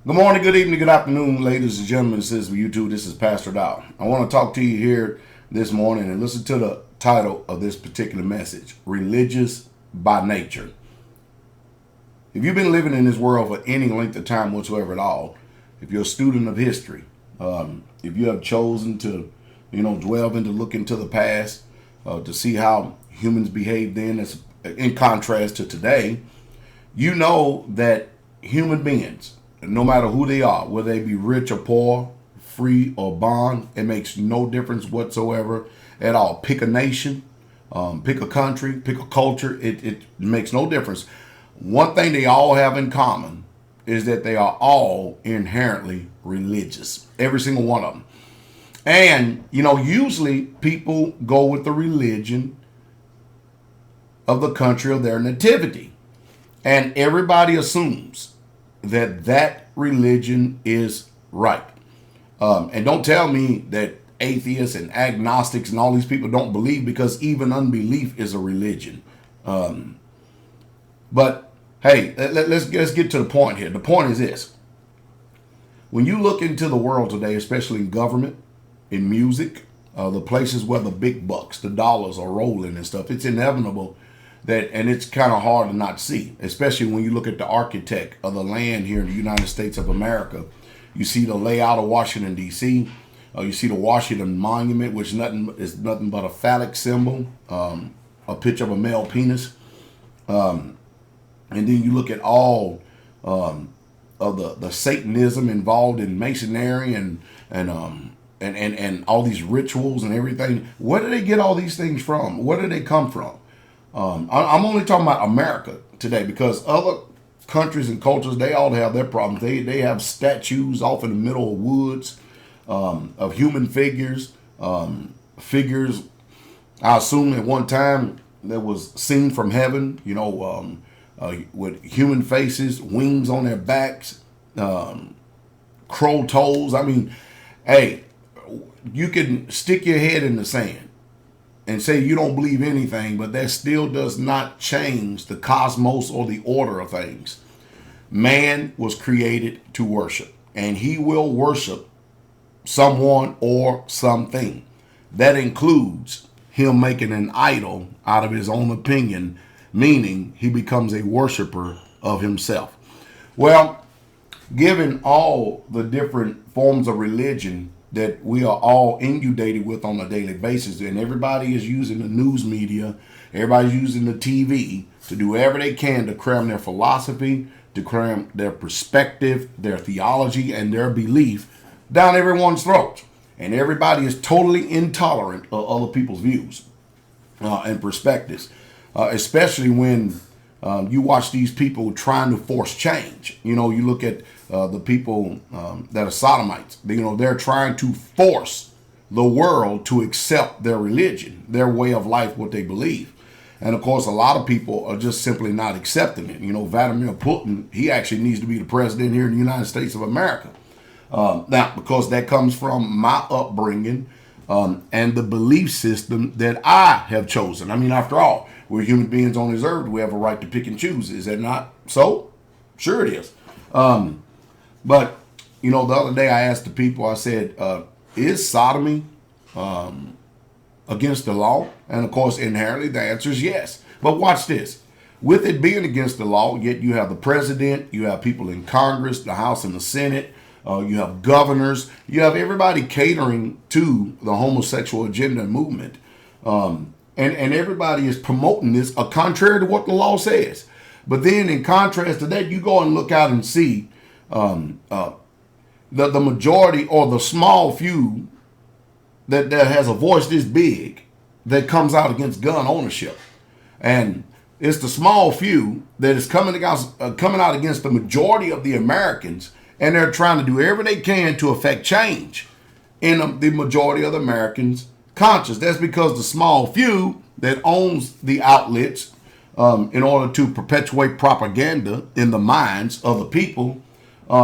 Good morning, good evening, good afternoon, ladies and gentlemen. This is YouTube. This is Pastor Dow. I want to talk to you here this morning and listen to the title of this particular message: Religious by Nature. If you've been living in this world for any length of time whatsoever at all, if you're a student of history, if you have chosen to, delve into look into the past to see how humans behaved then, as in contrast to today, you know that human beings, no matter who they are, whether they be rich or poor, free or bond, it makes no difference whatsoever at all. Pick a nation, pick a country, pick a culture, it makes no difference. One thing they all have in common is that they are all inherently religious, every single one of them. And, usually people go with the religion of the country of their nativity. And everybody assumes that religion is right. And don't tell me that atheists and agnostics and all these people don't believe, because even unbelief is a religion. But hey, let's get to the point here. The point is this: when you look into the world today, especially in government, in music, the places where the big bucks, the dollars are rolling and stuff, it's inevitable that, and it's kind of hard to not see, especially when you look at the architect of the land here in the United States of America. You see the layout of Washington, D.C. You see the Washington Monument, which is nothing but a phallic symbol, a picture of a male penis. And then you look at all of the Satanism involved in Masonry and all these rituals and everything. Where do they get all these things from? Where do they come from? I'm only talking about America today, because other countries and cultures, they all have their problems. They have statues off in the middle of woods of human figures. Figures, I assume at one time that was seen from heaven, with human faces, wings on their backs, crow toes. I mean, hey, you can stick your head in the sand and say you don't believe anything, but that still does not change the cosmos or the order of things. Man was created to worship, and he will worship someone or something. That includes him making an idol out of his own opinion, meaning he becomes a worshiper of himself. Well, given all the different forms of religion that we are all inundated with on a daily basis, and everybody is using the news media, everybody's using the TV to do whatever they can to cram their philosophy, to cram their perspective, their theology, and their belief down everyone's throats. And everybody is totally intolerant of other people's views and perspectives, especially when you watch these people trying to force change. You look at the people that are sodomites. They're trying to force the world to accept their religion, their way of life, what they believe. And of course, a lot of people are just simply not accepting it. Vladimir Putin, he actually needs to be the president here in the United States of America. Now, because that comes from my upbringing and the belief system that I have chosen. I mean, after all, we're human beings on this earth. We have a right to pick and choose. Is that not so? Sure it is. But, the other day I asked the people, I said, is sodomy against the law? And of course, inherently, the answer is yes. But watch this. With it being against the law, yet you have the president, you have people in Congress, the House and the Senate, you have governors, you have everybody catering to the homosexual agenda movement. And everybody is promoting this contrary to what the law says. But then in contrast to that, you go and look out and see the majority, or the small few that has a voice this big that comes out against gun ownership. And it's the small few that is coming out against the majority of the Americans, and they're trying to do everything they can to affect change in the majority of the Americans' conscience. That's because the small few that owns the outlets in order to perpetuate propaganda in the minds of the people,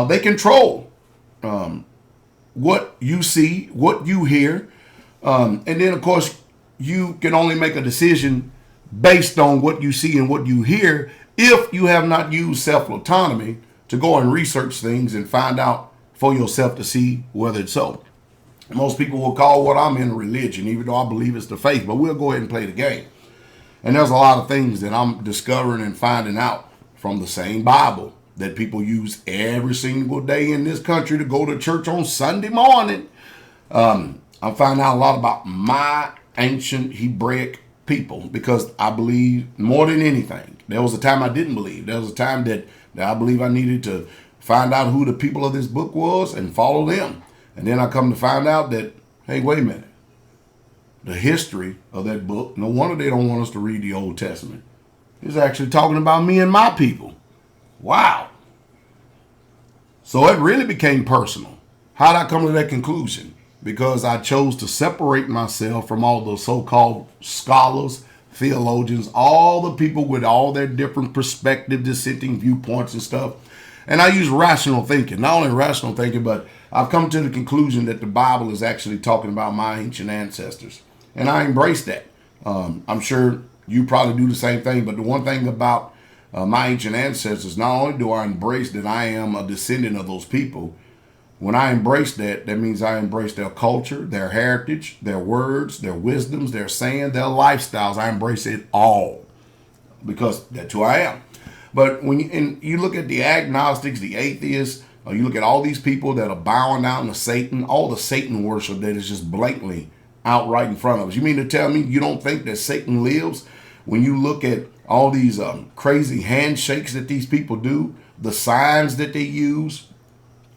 they control what you see, what you hear, and then of course you can only make a decision based on what you see and what you hear if you have not used self-autonomy to go and research things and find out for yourself to see whether it's so. Most people will call what I'm in religion, even though I believe it's the faith, but we'll go ahead and play the game. And there's a lot of things that I'm discovering and finding out from the same Bible that people use every single day in this country to go to church on Sunday morning. I'm finding out a lot about my ancient Hebraic people because I believe more than anything. There was a time I didn't believe. There was a time that I believe I needed to find out who the people of this book was and follow them. And then I come to find out that, hey, wait a minute. The history of that book, no wonder they don't want us to read the Old Testament. It's actually talking about me and my people. Wow. So it really became personal. How did I come to that conclusion? Because I chose to separate myself from all the so-called scholars, theologians, all the people with all their different perspective, dissenting viewpoints and stuff. And I use rational thinking, not only rational thinking, but I've come to the conclusion that the Bible is actually talking about my ancient ancestors. And I embrace that. I'm sure you probably do the same thing. But the one thing about my ancient ancestors, not only do I embrace that I am a descendant of those people, when I embrace that, that means I embrace their culture, their heritage, their words, their wisdoms, their saying, their lifestyles. I embrace it all because that's who I am. But when you look at the agnostics, the atheists, you look at all these people that are bowing down to Satan, all the Satan worship that is just blatantly out right in front of us. You mean to tell me you don't think that Satan lives? When you look at all these crazy handshakes that these people do, the signs that they use,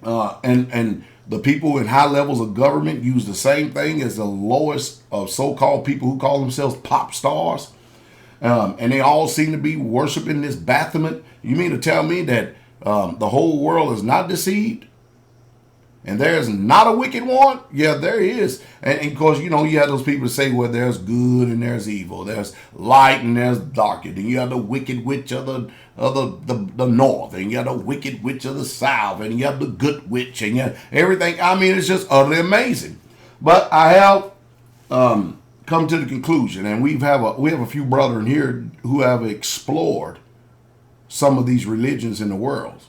and the people in high levels of government use the same thing as the lowest of so-called people who call themselves pop stars. And they all seem to be worshiping this Baphomet. You mean to tell me that the whole world is not deceived? And there's not a wicked one? Yeah, there is. And of course, you have those people that say, well, there's good and there's evil. There's light and there's dark. And then you have the wicked witch of the north. And you have the wicked witch of the south. And you have the good witch. And you have everything. I mean, it's just utterly amazing. But I have come to the conclusion, and we have a few brethren here who have explored some of these religions in the world.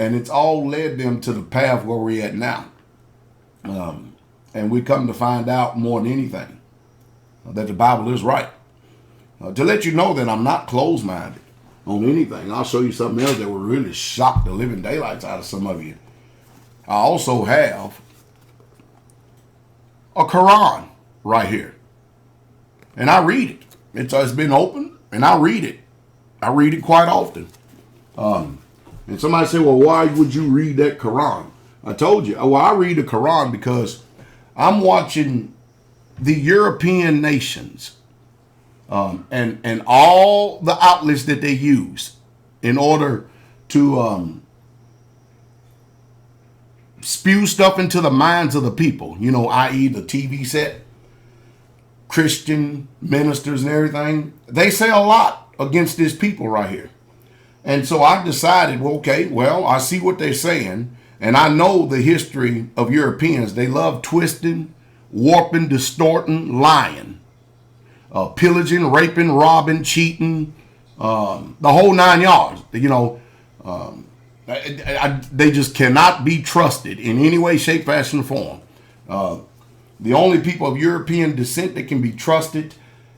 And it's all led them to the path where we're at now. And we come to find out more than anything that the Bible is right. To let you know that I'm not closed-minded on anything. I'll show you something else that will really shock the living daylights out of some of you. I also have a Quran right here. And I read it. It's been open, and I read it. I read it quite often. And somebody said, well, why would you read that Quran? I told you. Well, I read the Quran because I'm watching the European nations and all the outlets that they use in order to spew stuff into the minds of the people, i.e. the TV set, Christian ministers and everything. They say a lot against these people right here. And so I decided, I see what they're saying, and I know the history of Europeans. They love twisting, warping, distorting, lying, pillaging, raping, robbing, cheating, the whole 9 yards. They just cannot be trusted in any way, shape, fashion, or form. The only people of European descent that can be trusted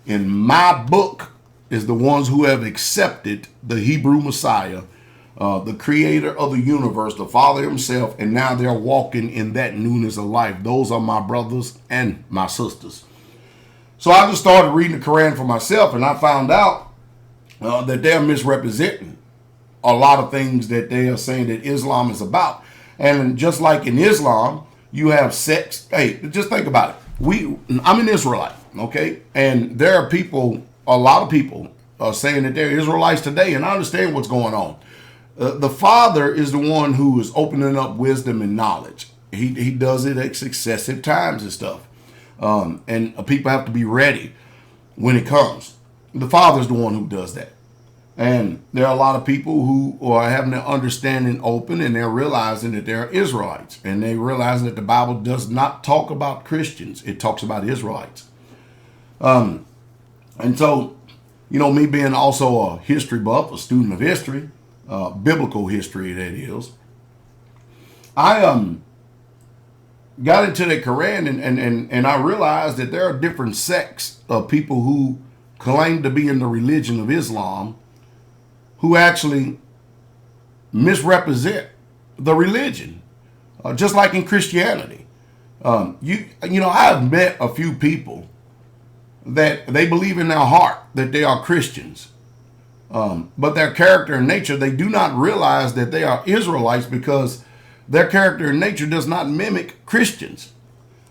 in my book is the ones who have accepted the Hebrew Messiah, the creator of the universe, the Father himself, and now they're walking in that newness of life. Those are my brothers and my sisters. So I just started reading the Quran for myself, and I found out that they're misrepresenting a lot of things that they are saying that Islam is about. And just like in Islam, you have sex. Hey, just think about it. I'm an Israelite, okay? And there are people, a lot of people are saying that they're Israelites today, and I understand what's going on. The Father is the one who is opening up wisdom and knowledge. He does it at successive times and stuff. And people have to be ready when it comes. The Father's the one who does that. And there are a lot of people who are having their understanding open, and they're realizing that they're Israelites. And they realizing that the Bible does not talk about Christians. It talks about Israelites. And so, me being also a history buff, a student of history, biblical history that is. I got into the Quran and I realized that there are different sects of people who claim to be in the religion of Islam who actually misrepresent the religion, just like in Christianity. You know, I've met a few people that they believe in their heart that they are Christians, but their character and nature, they do not realize that they are Israelites because their character and nature does not mimic Christians.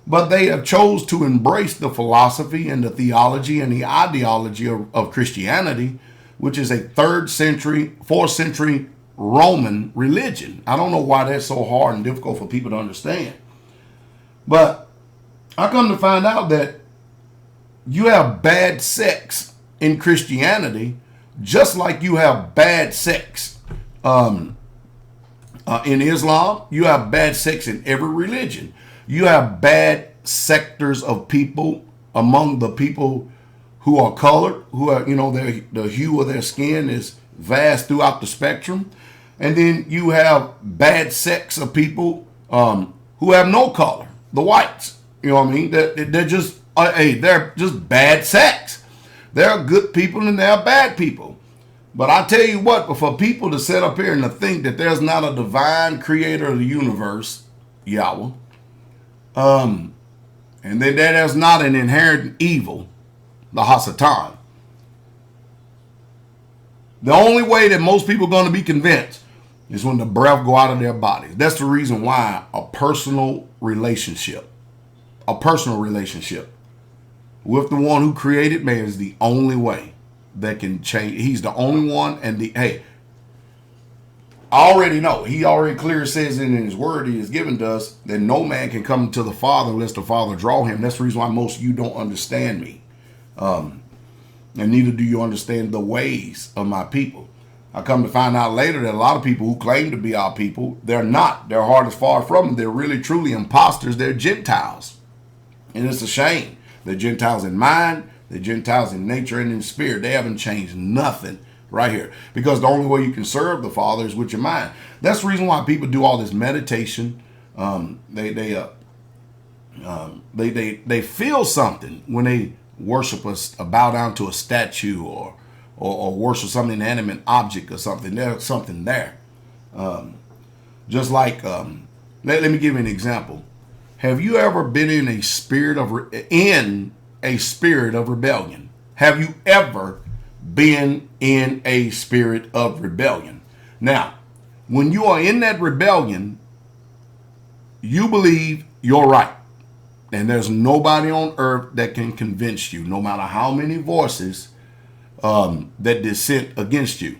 But they have chose to embrace the philosophy and the theology and the ideology of Christianity, which is a 3rd century, 4th century Roman religion. I don't know why that's so hard and difficult for people to understand. But I come to find out that you have bad sex in Christianity, just like you have bad sex in Islam. You have bad sex in every religion. You have bad sectors of people among the people who are colored, who are, you know, the hue of their skin is vast throughout the spectrum. And then you have bad sects of people who have no color, the whites. You know what I mean? They're just, they're just bad sects. There are good people and there are bad people. But I tell you what, for people to sit up here and to think that there's not a divine creator of the universe, Yahweh, and that there's not an inherent evil, the Hasatan, the only way that most people are going to be convinced is when the breath go out of their bodies. That's the reason why a personal relationship with the one who created man is the only way that can change. He's the only one. And I already know. He already clearly says in his word he has given to us that no man can come to the Father unless the Father draw him. That's the reason why most of you don't understand me. And neither do you understand the ways of my people. I come to find out later that a lot of people who claim to be our people, they're not. Their heart is far from them. They're really truly imposters. They're Gentiles. And it's a shame. They're Gentiles in mind, they're Gentiles in nature and in spirit. They haven't changed nothing right here. Because the only way you can serve the Father is with your mind. That's the reason why people do all this meditation. They feel something when they worship bow down to a statue or worship some inanimate object or something. There's something there. Just like, let me give you an example. Have you ever been in a spirit of rebellion? Have you ever been in a spirit of rebellion? Now, when you are in that rebellion, you believe you're right. And there's nobody on earth that can convince you, no matter how many voices that dissent against you.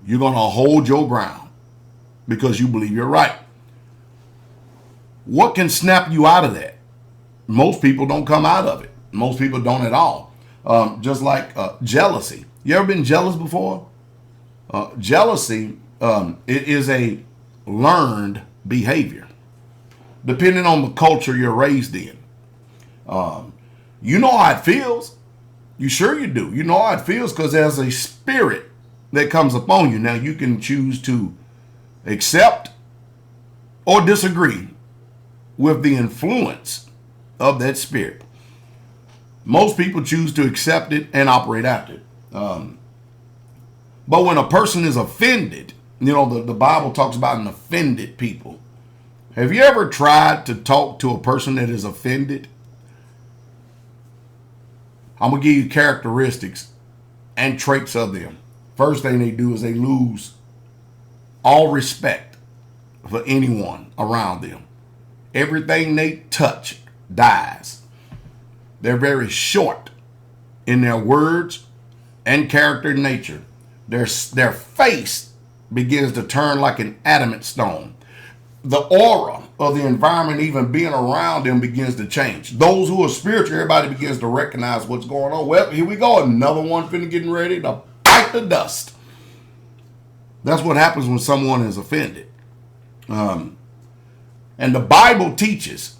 You're going to hold your ground because you believe you're right. What can snap you out of that? Most people don't come out of it. Most people don't at all. Just like jealousy. You ever been jealous before? Jealousy, it is a learned behavior, depending on the culture you're raised in. You know how it feels. You sure you do. You know how it feels because there's a spirit that comes upon you. Now you can choose to accept or disagree with the influence of that spirit. Most people choose to accept it and operate after it. But when a person is offended, you know, the Bible talks about an offended people. Have you ever tried to talk to a person that is offended? I'm going to give you characteristics and traits of them. First thing they do is they lose all respect for anyone around them. Everything they touch dies. They're very short in their words and character and nature. Their face begins to turn like an adamant stone. The aura of the environment, even being around them, begins to change. Those who are spiritual, everybody begins to recognize what's going on. Well, here we go. Another one getting ready to bite the dust. That's what happens when someone is offended. And the Bible teaches,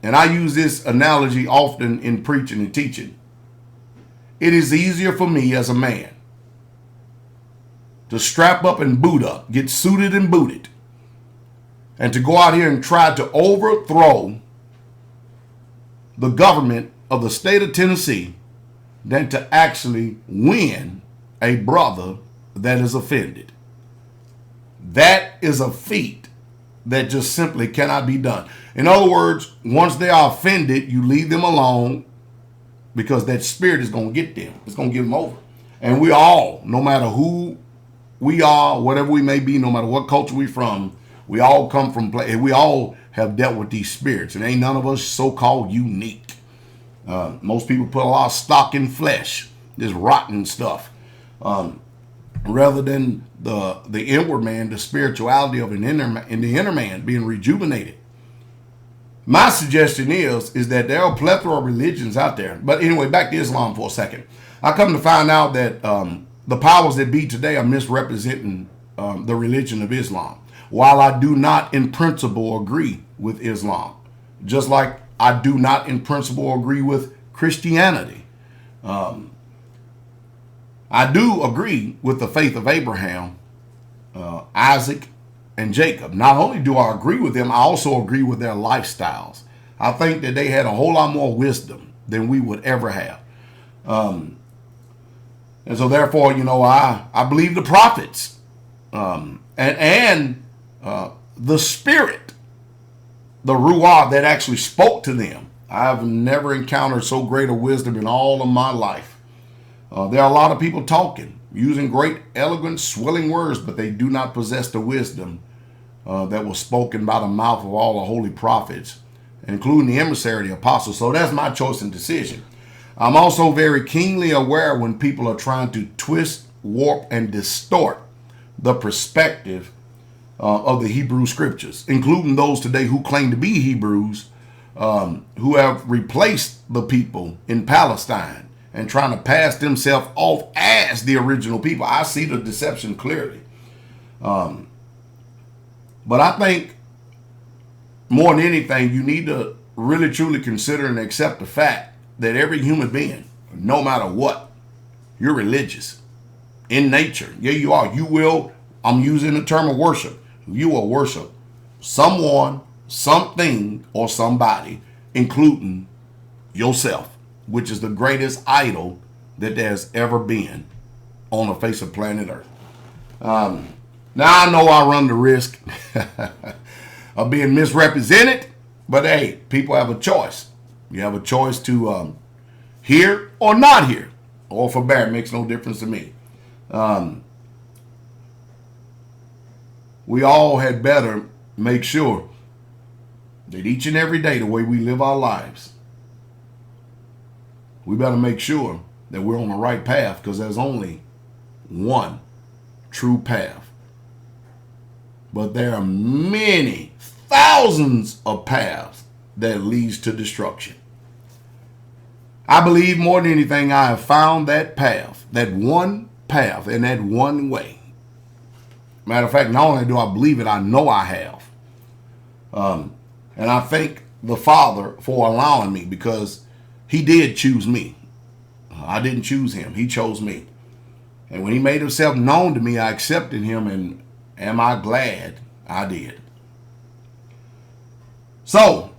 and I use this analogy often in preaching and teaching, it is easier for me as a man to strap up and boot up, get suited and booted, and to go out here and try to overthrow the government of the state of Tennessee than to actually win a brother that is offended. That is a feat that just simply cannot be done. In other words, once they are offended, you leave them alone, because that spirit is going to get them. It's going to give them over. And we all, no matter who we are, whatever we may be, no matter what culture we're from, we all come from, we all have dealt with these spirits. And ain't none of us so-called unique. Most people put a lot of stock in flesh, this rotten stuff, rather than the inward man, the spirituality of the inner man being rejuvenated. My suggestion is that there are a plethora of religions out there. But anyway, back to Islam for a second. I come to find out that the powers that be today are misrepresenting the religion of Islam. While I do not in principle agree with Islam, just like I do not in principle agree with Christianity. I do agree with the faith of Abraham, Isaac, and Jacob. Not only do I agree with them, I also agree with their lifestyles. I think that they had a whole lot more wisdom than we would ever have. And so therefore, I believe the prophets and the spirit, the Ruah that actually spoke to them. I've never encountered so great a wisdom in all of my life. There are a lot of people talking, using great, elegant, swelling words, but they do not possess the wisdom that was spoken by the mouth of all the holy prophets, including the emissary, the apostles. So that's my choice and decision. I'm also very keenly aware when people are trying to twist, warp, and distort the perspective of the Hebrew scriptures, including those today who claim to be Hebrews, who have replaced the people in Palestine and trying to pass themselves off as the original people. I see the deception clearly. But I think more than anything, you need to really truly consider and accept the fact that every human being, no matter what, you're religious in nature. Yeah, you are. You will, I'm using the term of worship. You will worship someone, something, or somebody, including yourself, which is the greatest idol that there's ever been on the face of planet Earth. Now I know I run the risk of being misrepresented, but hey, people have a choice. You have a choice to hear or not hear, or forbear. It makes no difference to me. We all had better make sure that each and every day, the way we live our lives, we better make sure that we're on the right path, because there's only one true path. But there are many thousands of paths that leads to destruction. I believe more than anything, I have found that path, that one path, and that one way. Matter of fact, not only do I believe it, I know I have. And I thank the Father for allowing me, because he did choose me. I didn't choose him. He chose me. And when he made himself known to me, I accepted him, and am I glad I did. So,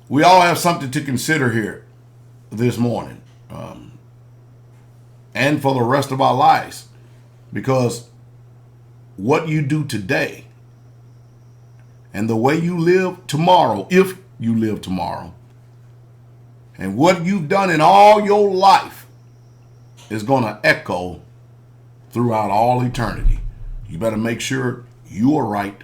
we all have something to consider here this morning, and for the rest of our lives, because what you do today and the way you live tomorrow, if you live tomorrow, and what you've done in all your life is going to echo throughout all eternity. You better make sure you are right